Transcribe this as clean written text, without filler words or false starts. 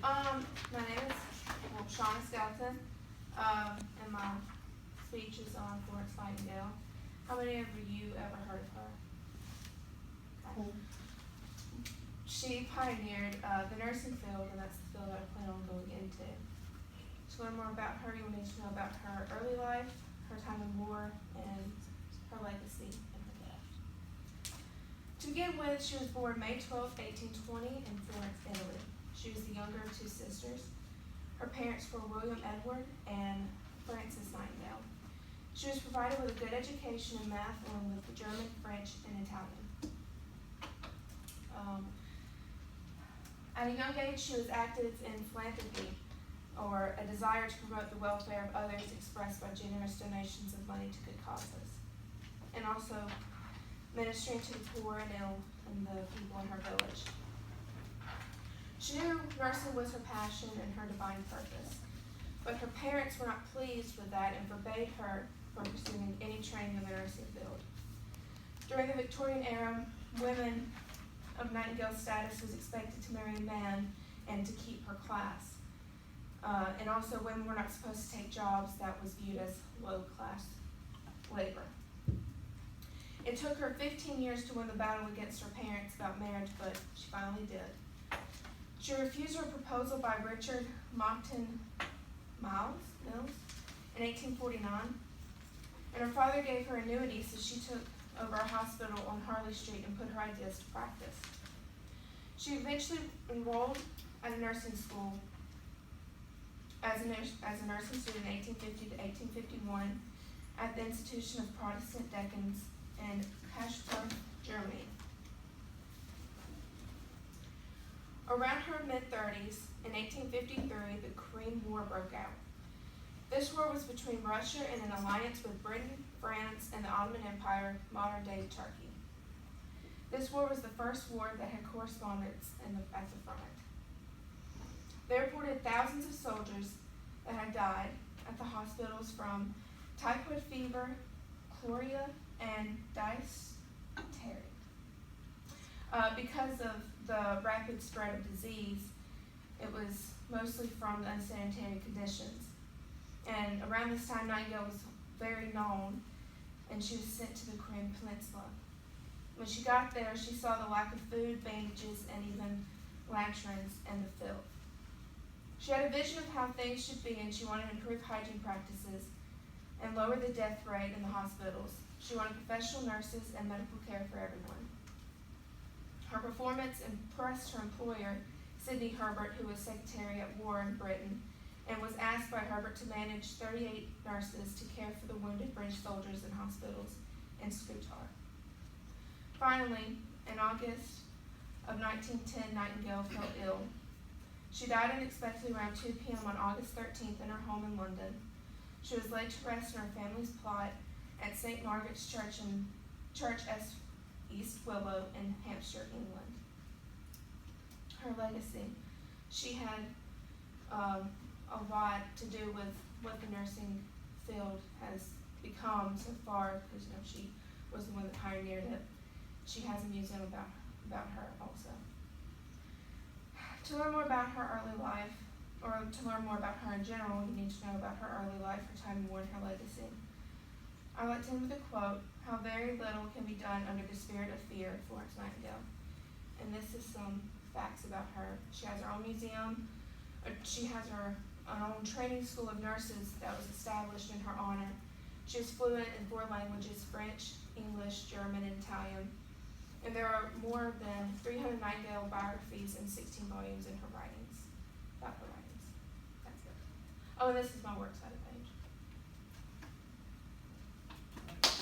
My name is Shauna Skelton, and my speech is on Florence Nightingale. How many of you ever heard of her? Okay. She pioneered the nursing field, and that's the field I plan on going into. To learn more about her, you'll need to know about her early life, her time in war, and her legacy and her death. To begin with, she was born May 12, 1820 in Florence, Italy. She was the younger of two sisters. Her parents were William Edward and Frances Nightingale. She was provided with a good education in math along with the German, French, and Italian. At a young age, she was active in philanthropy, or a desire to promote the welfare of others expressed by generous donations of money to good causes, and also ministering to the poor and ill and the people in her village. She knew nursing was her passion and her divine purpose, but her parents were not pleased with that and forbade her from pursuing any training in the nursing field. During the Victorian era, women of Nightingale's status was expected to marry a man and to keep her class. And also women were not supposed to take jobs that was viewed as low-class labor. It took her 15 years to win the battle against her parents about marriage, but she finally did. She refused her proposal by Richard Monckton Mills in 1849, and her father gave her annuity, so she took over a hospital on Harley Street and put her ideas to practice. She eventually enrolled at a nursing school as a nursing student in 1850 to 1851 at the Institution of Protestant Deacons in Kashgar, Germany. Around her mid-30s, in 1853, the Korean War broke out. This war was between Russia and an alliance with Britain, France, and the Ottoman Empire, modern-day Turkey. This war was the first war that had correspondents at the front. They reported thousands of soldiers that had died at the hospitals from typhoid fever, chlorea, and dysentery. Because of the rapid spread of disease, it was mostly from the unsanitary conditions. And around this time, Nightingale was very known, and she was sent to the Korean Peninsula. When she got there, she saw the lack of food, bandages, and even latrines and the filth. She had a vision of how things should be, and she wanted to improve hygiene practices and lower the death rate in the hospitals. She wanted professional nurses and medical care for everyone. Her performance impressed her employer, Sidney Herbert, who was Secretary at War in Britain, and was asked by Herbert to manage 38 nurses to care for the wounded British soldiers in hospitals in Scutari. Finally, in August of 1910, Nightingale fell ill. She died unexpectedly around 2 p.m. on August 13th in her home in London. She was laid to rest in her family's plot at St. Margaret's Church in East Willow in Hampshire, England. Her legacy. She had a lot to do with what the nursing field has become so far, because she was the one that pioneered it. She has a museum about her also. To learn more about her early life, or to learn more about her in general, you need to know about her early life, her time in war, and her legacy. I like to end with a quote: "How very little can be done under the spirit of fear," Florence Nightingale. And this is some facts about her. She has her own museum. She has her own training school of nurses that was established in her honor. She is fluent in 4 languages: French, English, German, and Italian. And there are more than 300 Nightingale biographies and 16 volumes in her writings, about her writings. That's it. Oh, and this is my works cited.